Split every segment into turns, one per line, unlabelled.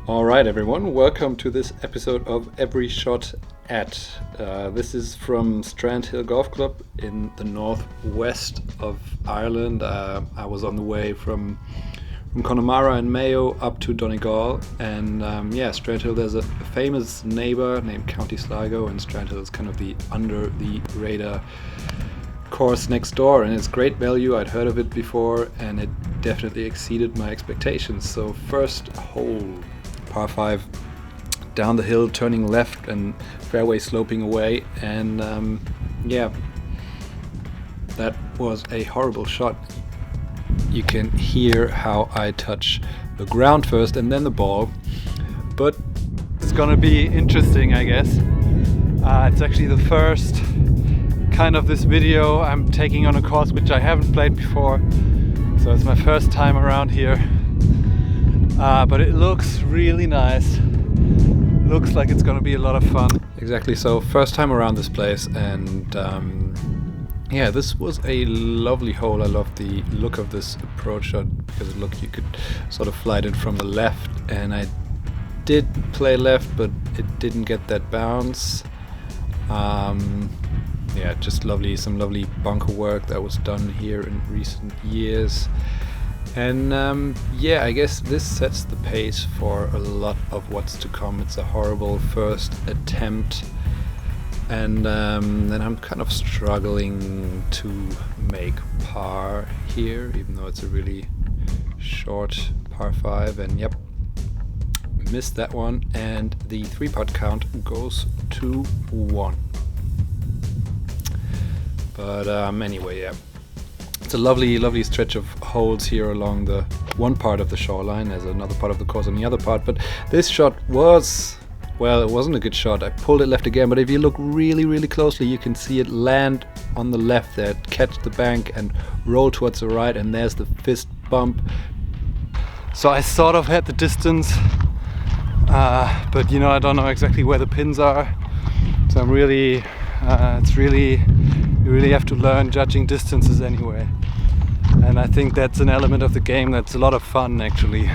All right, everyone, welcome to this episode of Every Shot At. This is from Strandhill Golf Club in the northwest of Ireland. I was on the way from Connemara and Mayo up to Donegal, and Strandhill, there's a famous neighbor named County Sligo, and Strandhill is kind of the under the radar course next door, and it's great value. I'd heard of it before, and it definitely exceeded my expectations. So first hole, par 5, down the hill, turning left and fairway sloping away, and that was a horrible shot. You can hear how I touch the ground first and then the ball, but it's gonna be interesting, I guess. It's actually the first kind of this video I'm taking on a course which I haven't played before, so it's my first time around here. But it looks really nice. Looks like it's gonna be a lot of fun. Exactly, so first time around this place, and this was a lovely hole. I love the look of this approach shot because you could sort of fly it from the left, and I did play left, but it didn't get that bounce. Just lovely, some lovely bunker work that was done here in recent years. And I guess this sets the pace for a lot of what's to come. It's a horrible first attempt, and then I'm kind of struggling to make par here, even though it's a really short par 5, and missed that one, and the 3-putt count goes to 1. But it's a lovely stretch of holes here along the one part of the shoreline. There's another part of the course on the other part, but this shot was, well, it wasn't a good shot. I pulled it left again, but if you look really closely, you can see it land on the left there, catch the bank and roll towards the right, and there's the fist bump. So I sort of had the distance, but I don't know exactly where the pins are. So I'm really, you really have to learn judging distances anyway. And I think that's an element of the game that's a lot of fun, actually.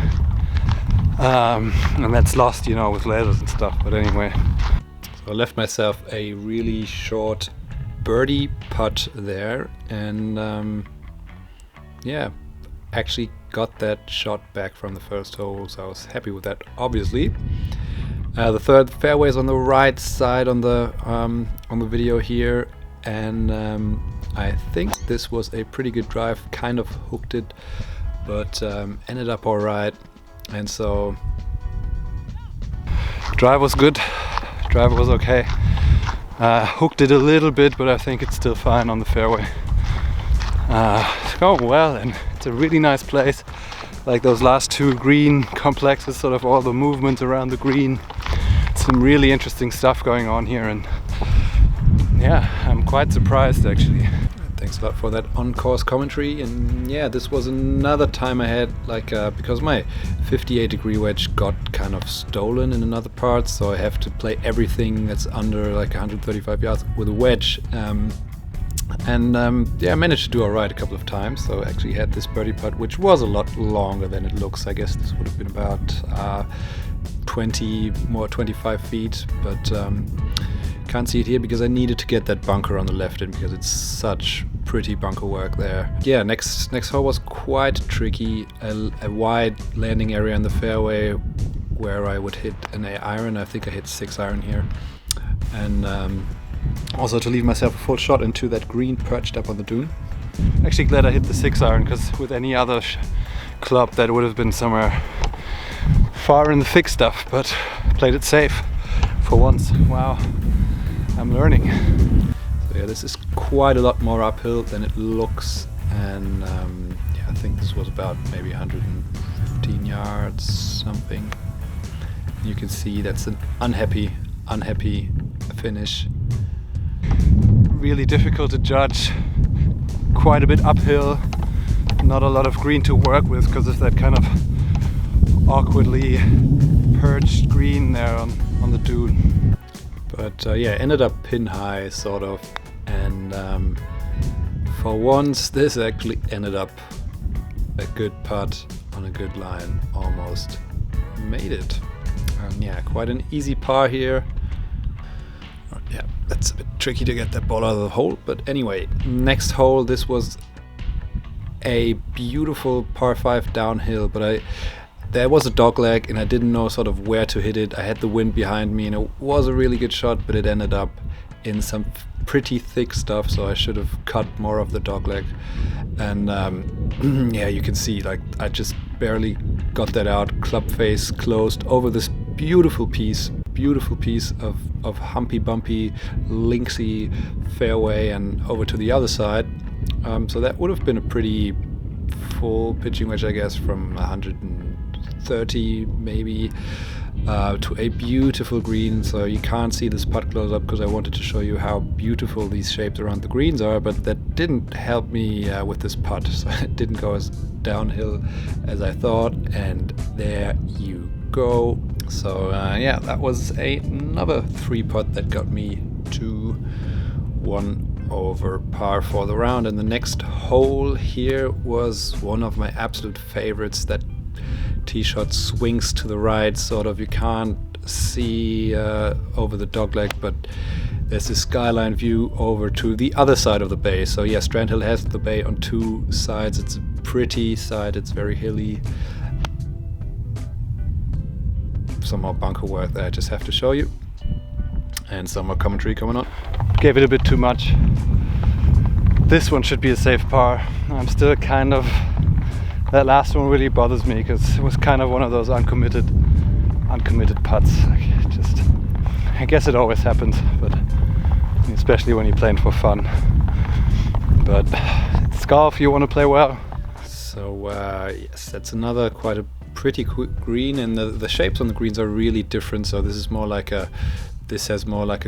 And that's lost, with lasers and stuff. But anyway. So I left myself a really short birdie putt there. And actually got that shot back from the first hole. So I was happy with that, obviously. The third fairway is on the right side on the video here. And I think this was a pretty good drive, kind of hooked it, but ended up alright. And so drive was good, drive was okay. Hooked it a little bit, but I think it's still fine on the fairway. It's going well, and it's a really nice place. Like those last two green complexes, sort of all the movements around the green. Some really interesting stuff going on here, and I'm quite surprised, actually. Thanks a lot for that on-course commentary. And this was another time I had, because my 58-degree wedge got kind of stolen in another part, so I have to play everything that's under 135 yards with a wedge. I managed to do alright a couple of times. So I actually had this birdie putt, which was a lot longer than it looks. I guess this would have been about 25 feet, but can't see it here because I needed to get that bunker on the left in, because it's such pretty bunker work there. Next hole was quite tricky. A wide landing area in the fairway where I would hit an iron. I think I hit 6 iron here, and also to leave myself a full shot into that green perched up on the dune. Actually glad I hit the 6 iron, because with any other club that would have been somewhere far in the thick stuff, but played it safe for once. Wow, I'm learning. So this is quite a lot more uphill than it looks, and I think this was about maybe 115 yards something. You can see that's an unhappy finish. Really difficult to judge. Quite a bit uphill, not a lot of green to work with because of that kind of awkwardly perched green there on the dune. But ended up pin high, sort of, and for once this actually ended up a good putt on a good line. Almost made it. And yeah, quite an easy par here. Yeah, that's a bit tricky to get that ball out of the hole, but anyway, next hole, this was a beautiful par 5 downhill, but there was a dogleg and I didn't know sort of where to hit it. I had the wind behind me and it was a really good shot, but it ended up in some pretty thick stuff, so I should have cut more of the dogleg. And yeah, you can see, like, I just barely got that out, club face closed over this beautiful piece of humpy bumpy linksy fairway and over to the other side. So that would have been a pretty full pitching wedge, I guess, from 130 maybe to a beautiful green. So you can't see this putt close up because I wanted to show you how beautiful these shapes around the greens are, but that didn't help me with this putt. So it didn't go as downhill as I thought, and there you go. So yeah, that was another 3-putt that got me to 1 over par for the round. And the next hole here was one of my absolute favorites. That tee shot swings to the right, sort of. You can't see over the dogleg, but there's this skyline view over to the other side of the bay. So yeah, Strandhill has the bay on 2 sides. It's a pretty side, it's very hilly. Some more bunker work that I just have to show you, and some more commentary coming on. Gave it a bit too much. This one should be a safe par. I'm still kind of, that last one really bothers me because it was kind of one of those uncommitted putts. Like, I guess it always happens, but especially when you're playing for fun. But it's golf, you want to play well. So yes, that's another quite a pretty green, and the shapes on the greens are really different. So this has more like a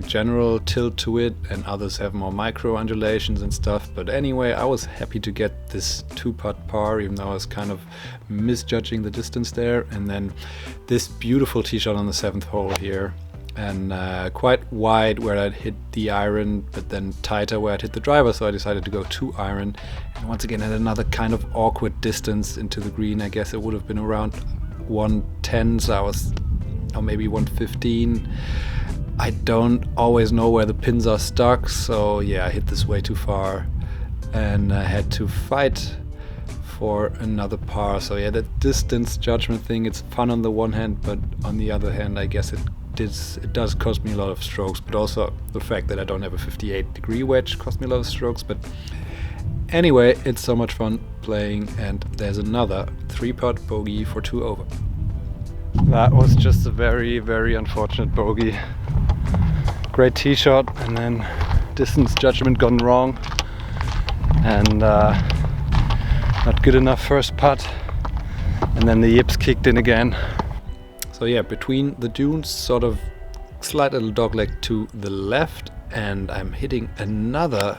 general tilt to it, and others have more micro undulations and stuff. But anyway, I was happy to get this 2-putt par, even though I was kind of misjudging the distance there. And then this beautiful tee shot on the 7th hole here, and quite wide where I'd hit the iron, but then tighter where I'd hit the driver, so I decided to go 2 iron. And once again, at another kind of awkward distance into the green. I guess it would have been around 110, so or maybe 115. I don't always know where the pins are stuck, so yeah, I hit this way too far and I had to fight for another par. So yeah, that distance judgment thing, it's fun on the one hand, but on the other hand, I guess it does cost me a lot of strokes, but also the fact that I don't have a 58-degree wedge cost me a lot of strokes. But anyway, it's so much fun playing, and there's another 3-putt bogey for 2 over. That was just a very, very unfortunate bogey. Great tee shot, and then distance judgment gone wrong, and not good enough first putt, and then the yips kicked in again. So yeah, between the dunes, sort of slight little dogleg to the left, and I'm hitting another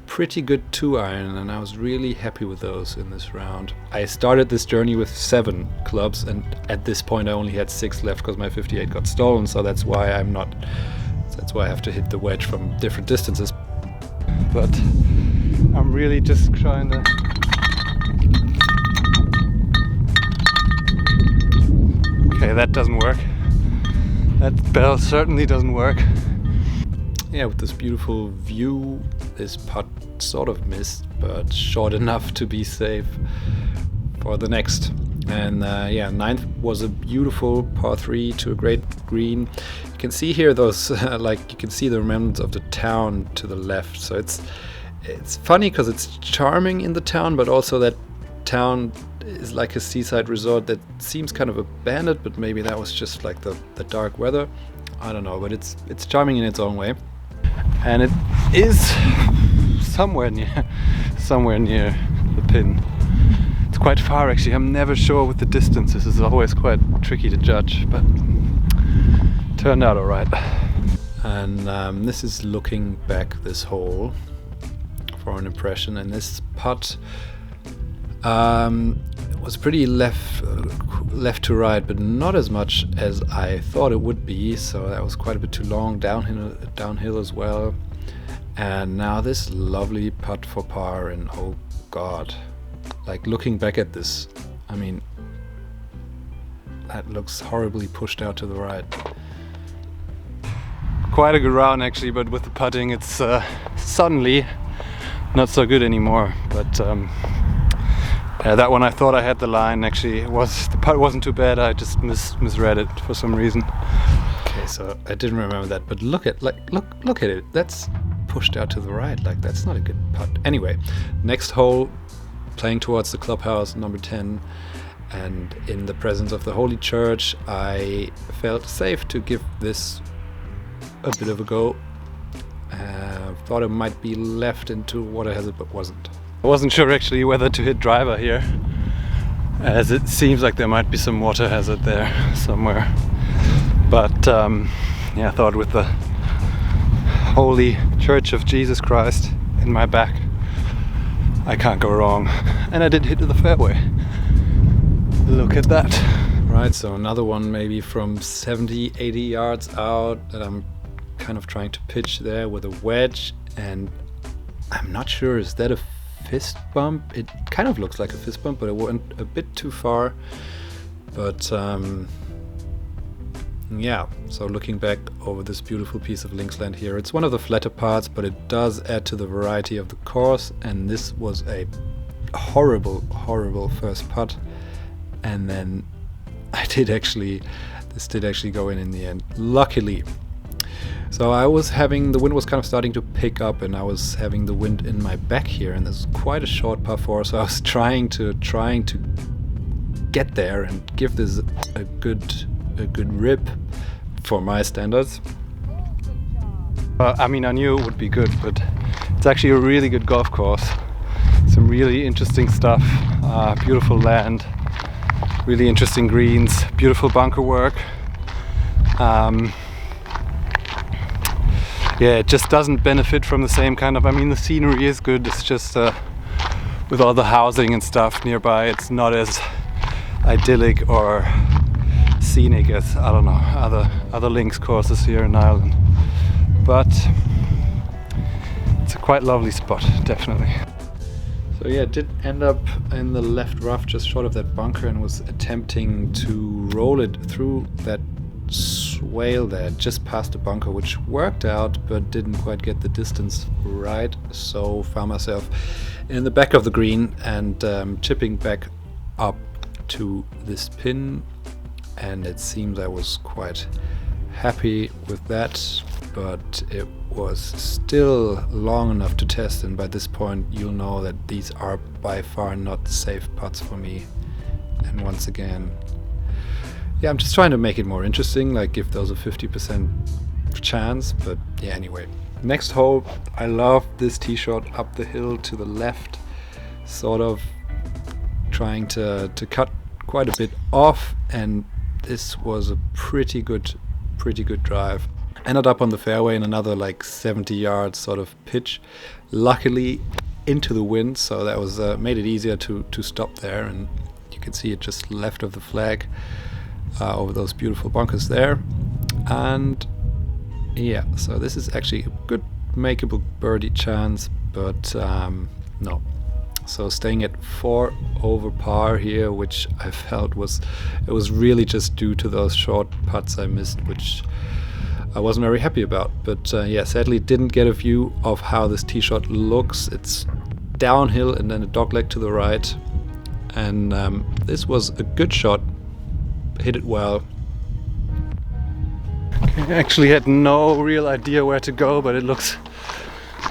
pretty good 2-iron, and I was really happy with those in this round. I started this journey with 7 clubs, and at this point I only had 6 left because my 58 got stolen, so that's why I have to hit the wedge from different distances. But I'm really just trying to okay, that doesn't work. That bell certainly doesn't work. Yeah, with this beautiful view, this putt sort of missed, but short enough to be safe for the next. And yeah, 9th was a beautiful par 3 to a great green. You can see here those like you can see the remnants of the town to the left. So it's funny because it's charming in the town, but also that town is like a seaside resort that seems kind of abandoned, but maybe that was just like the dark weather. I don't know, but it's charming in its own way. And it is somewhere near the pin. It's quite far actually. I'm never sure with the distance. This is always quite tricky to judge, but turned out alright. And this is looking back this hole for an impression, and this putt was pretty left to right, but not as much as I thought it would be, so that was quite a bit too long. Downhill as well. And now this lovely putt for par, and oh god, like looking back at this, I mean, that looks horribly pushed out to the right. Quite a good round actually, but with the putting it's suddenly not so good anymore. But that one I thought I had the line. Actually, the putt wasn't too bad. I just misread it for some reason. Okay, so I didn't remember that. But look at it. That's pushed out to the right. Like, that's not a good putt. Anyway, next hole, playing towards the clubhouse, number 10. And in the presence of the Holy Church, I felt safe to give this a bit of a go. Thought it might be left into water hazard, but wasn't. I wasn't sure actually whether to hit driver here, as it seems like there might be some water hazard there somewhere. But yeah, I thought with the Holy Church of Jesus Christ in my back, I can't go wrong. And I did hit the fairway. Look at that. Right, so another one maybe from 70, 80 yards out that I'm kind of trying to pitch there with a wedge, and I'm not sure, is that a fist bump? It kind of looks like a fist bump, but it went a bit too far. But yeah, so looking back over this beautiful piece of linksland here, it's one of the flatter parts, but it does add to the variety of the course, and this was a horrible first putt. And then this did actually go in the end, luckily. So the wind was kind of starting to pick up, and I was having the wind in my back here, and this is quite a short par 4, so I was trying to get there and give this a good rip for my standards. I mean, I knew it would be good, but it's actually a really good golf course. Some really interesting stuff, beautiful land, really interesting greens, beautiful bunker work. Yeah, it just doesn't benefit from the same kind of, I mean, the scenery is good, it's just with all the housing and stuff nearby, it's not as idyllic or scenic as, I don't know, other links courses here in Ireland. But it's a quite lovely spot, definitely. So yeah, it did end up in the left rough, just short of that bunker, and was attempting to roll it through that swale there, just past the bunker, which worked out, but didn't quite get the distance right. So found myself in the back of the green and chipping back up to this pin, and it seems I was quite happy with that, but it was still long enough to test, and by this point you'll know that these are by far not safe putts for me. And once again, yeah, I'm just trying to make it more interesting, like give those a 50% chance. But yeah, anyway, next hole, I love this tee shot up the hill to the left, sort of trying to cut quite a bit off, and this was a pretty good drive. Ended up on the fairway in another like 70 yards sort of pitch, luckily into the wind, so that was made it easier to stop there, and you can see it just left of the flag over those beautiful bunkers there. And yeah, so this is actually a good makeable birdie chance, but no. So staying at 4 over par here, which I felt was really just due to those short putts I missed, which I wasn't very happy about. But yeah, sadly didn't get a view of how this tee shot looks. It's downhill and then a dogleg to the right, and this was a good shot, hit it well. I actually had no real idea where to go, but it looks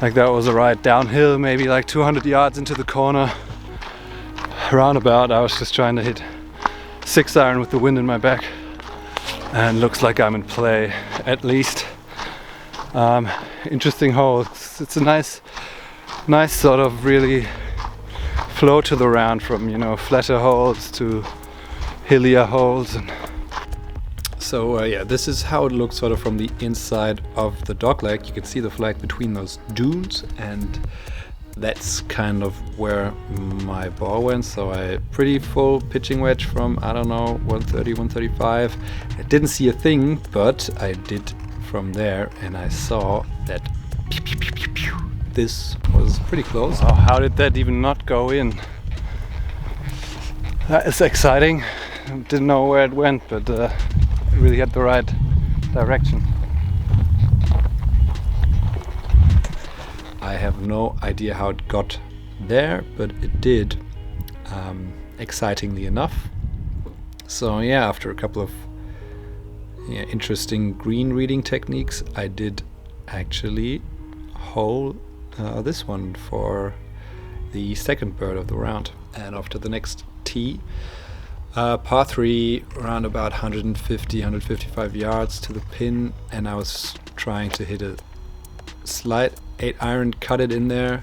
like that was a right downhill, maybe like 200 yards into the corner. Roundabout, I was just trying to hit 6-iron with the wind in my back, and looks like I'm in play, at least. Interesting hole. It's a nice sort of really flow to the round, from, you know, flatter holes to hillier holes. And so yeah, this is how it looks sort of from the inside of the dogleg. You can see the flag between those dunes, and that's kind of where my ball went. So I pretty full pitching wedge from, I don't know, 130, 135. I didn't see a thing, but I did from there, and I saw that pew, pew, pew, pew, pew. This was pretty close. Oh, how did that even not go in? That is exciting. Didn't know where it went, but it really had the right direction. I have no idea how it got there, but it did, excitingly enough. So yeah, after a couple of interesting green reading techniques, I did actually hole this one for the second bird of the round. And after the next tee, par 3, around about 155 yards to the pin, and I was trying to hit a slight 8-iron, cut it in there,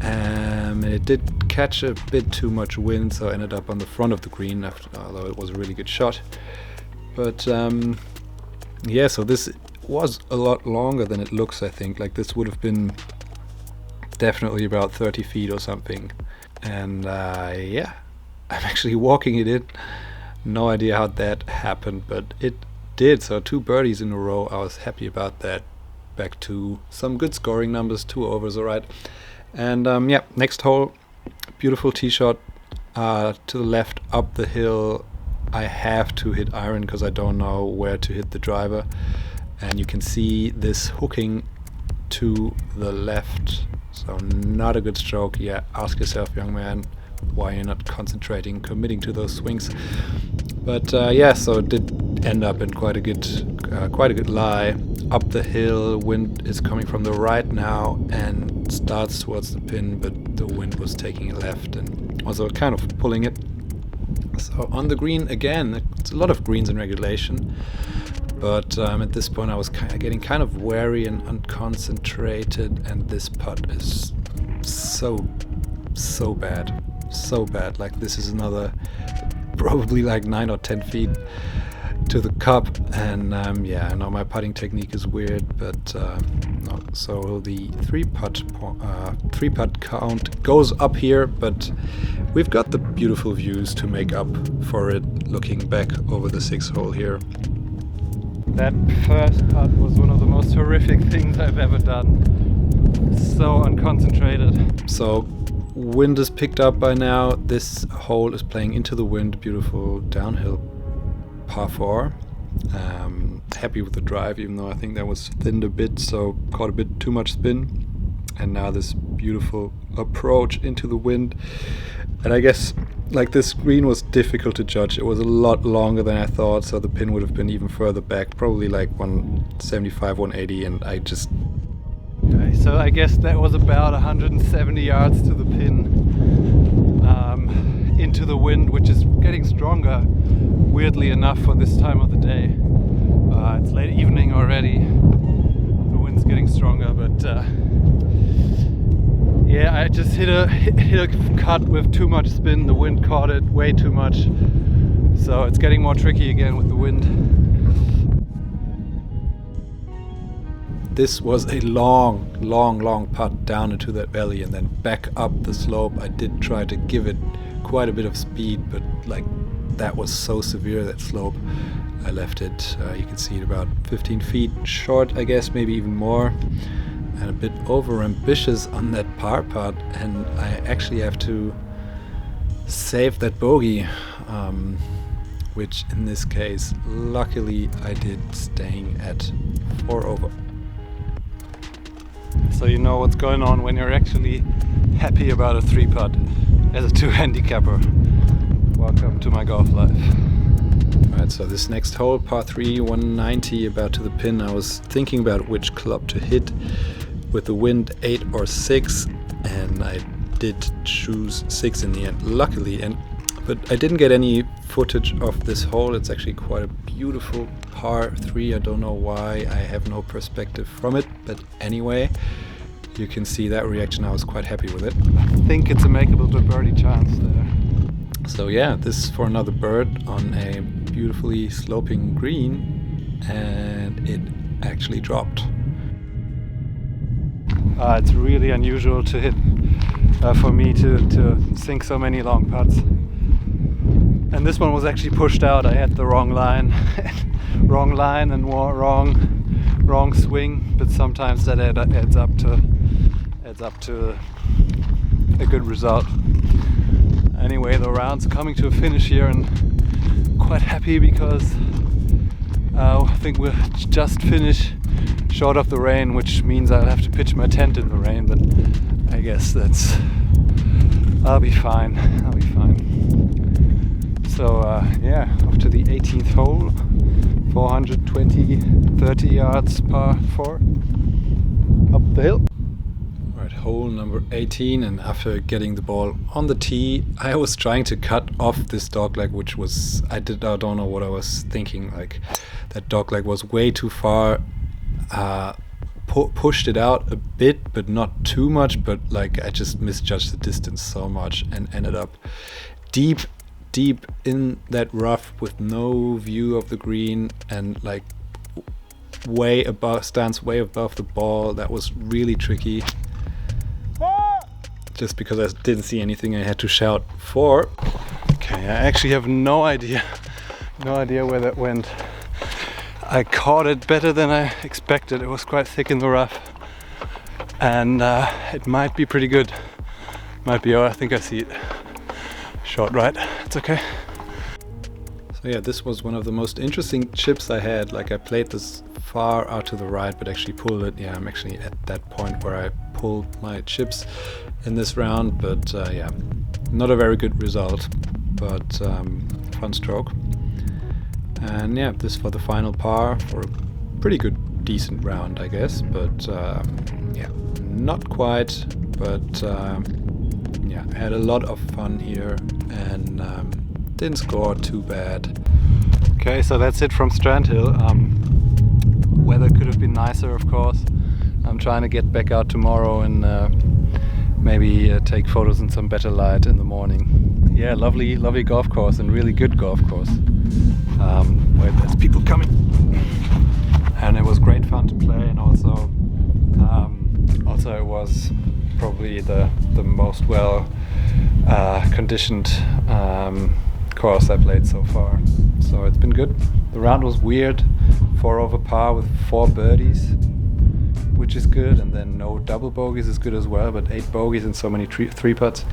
and it did catch a bit too much wind, so I ended up on the front of the green, although it was a really good shot. But yeah, so this was a lot longer than it looks, I think. Like, this would have been definitely about 30 feet or something. And yeah, I'm actually walking it in. No idea how that happened, but it did. So 2 birdies in a row. I was happy about that. Back to some good scoring numbers, 2 overs, all right. And yeah, next hole, beautiful tee shot to the left up the hill. I have to hit iron because I don't know where to hit the driver. And you can see this hooking to the left. So not a good stroke. Yeah, ask yourself, young man, why you're not concentrating, committing to those swings. But yeah, so it did end up in quite a good lie. Up the hill, wind is coming from the right now and starts towards the pin, but the wind was taking it left and also kind of pulling it. So on the green again, it's a lot of greens in regulation, but at this point I was getting kind of wary and unconcentrated, and this putt is so bad. Like, this is another probably like 9 or 10 feet to the cup, and yeah, I know my putting technique is weird, but no. So the three putt count goes up here, but we've got the beautiful views to make up for it looking back over the 6th hole here. That first putt was one of the most horrific things I've ever done. So unconcentrated. So wind is picked up by now. This hole is playing into the wind, beautiful downhill par 4. Happy with the drive, even though I think that was thinned a bit, so caught a bit too much spin. And now this beautiful approach into the wind. And I guess, like, this green was difficult to judge. It was a lot longer than I thought, so the pin would have been even further back, probably like 175, 180, and I just... Okay, so I guess that was about 170 yards to the pin, into the wind, which is getting stronger, weirdly enough, for this time of the day. It's late evening already, the wind's getting stronger, but yeah, I just hit a cut with too much spin. The wind caught it way too much, so it's getting more tricky again with the wind. This was a long putt down into that valley and then back up the slope. I did try to give it quite a bit of speed, but like, that was so severe, that slope. I left it, you can see it about 15 feet short, I guess, maybe even more, and a bit over ambitious on that par putt, and I actually have to save that bogey, which in this case, luckily I did, staying at 4 over. So you know what's going on when you're actually happy about a 3 putt as a 2 handicapper. Welcome to my golf life. Alright, so this next hole, par 3, 190, about to the pin. I was thinking about which club to hit with the wind, 8 or 6, and I did choose 6 in the end, luckily. But I didn't get any footage of this hole. It's actually quite a beautiful par 3. I don't know why, I have no perspective from it, but anyway, you can see that reaction. I was quite happy with it. I think it's a makeable to birdie chance there. So yeah, this is for another bird on a beautifully sloping green, and it actually dropped. It's really unusual to hit, for me to sink so many long putts. And this one was actually pushed out. I had the wrong line, and wrong swing. But sometimes that adds up to a good result. Anyway, the round's coming to a finish here, and
quite happy because I think we'll just finish short of the rain, which means I'll have to pitch my tent in the rain, but I guess I'll be fine. So yeah, off to the 18th hole, 30 yards par 4 up the hill. Right, hole number 18, and after getting the ball on the tee, I was trying to cut off this dogleg, which was, I don't know what I was thinking, like that dogleg was way too far, pushed it out a bit, but not too much, but like I just misjudged the distance so much and ended up deep in that rough with no view of the green, and like stands way above the ball. That was really tricky. Just because I didn't see anything, I had to shout 4. Okay, I actually have no idea where that went. I caught it better than I expected. It was quite thick in the rough, and it might be pretty good. Might be. Oh, I think I see it. Short right. It's okay. So yeah, this was one of the most interesting chips I had. Like I played this far out to the right, but actually pulled it. Yeah, I'm actually at that point where I pulled my chips in this round, but yeah, not a very good result, but fun stroke. And yeah, this for the final par for a pretty good, decent round, I guess, but yeah, not quite, but yeah, I had a lot of fun here and didn't score too bad. Okay, so that's it from Strandhill. Weather could have been nicer, of course. I'm trying to get back out tomorrow and maybe take photos in some better light in the morning. Yeah, lovely golf course, and really good golf course. Wait, there's people coming. And it was great fun to play, and also it was probably the most well conditioned course I played so far. So it's been good. The round was weird. 4 over par with 4 birdies, which is good, and then no double bogeys is good as well, but 8 bogeys and so many 3 putts.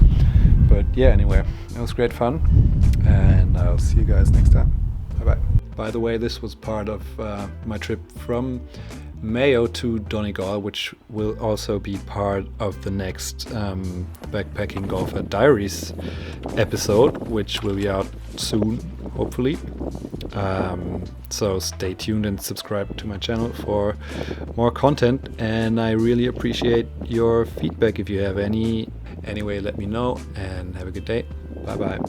But yeah, anyway, it was great fun, and I'll see you guys next time. Bye bye. By the way, this was part of my trip from Mayo to Donegal, which will also be part of the next Backpacking Golfer Diaries episode, which will be out soon, hopefully. So stay tuned and subscribe to my channel for more content, and I really appreciate your feedback if you have any. Anyway, let me know, and have a good day. Bye bye.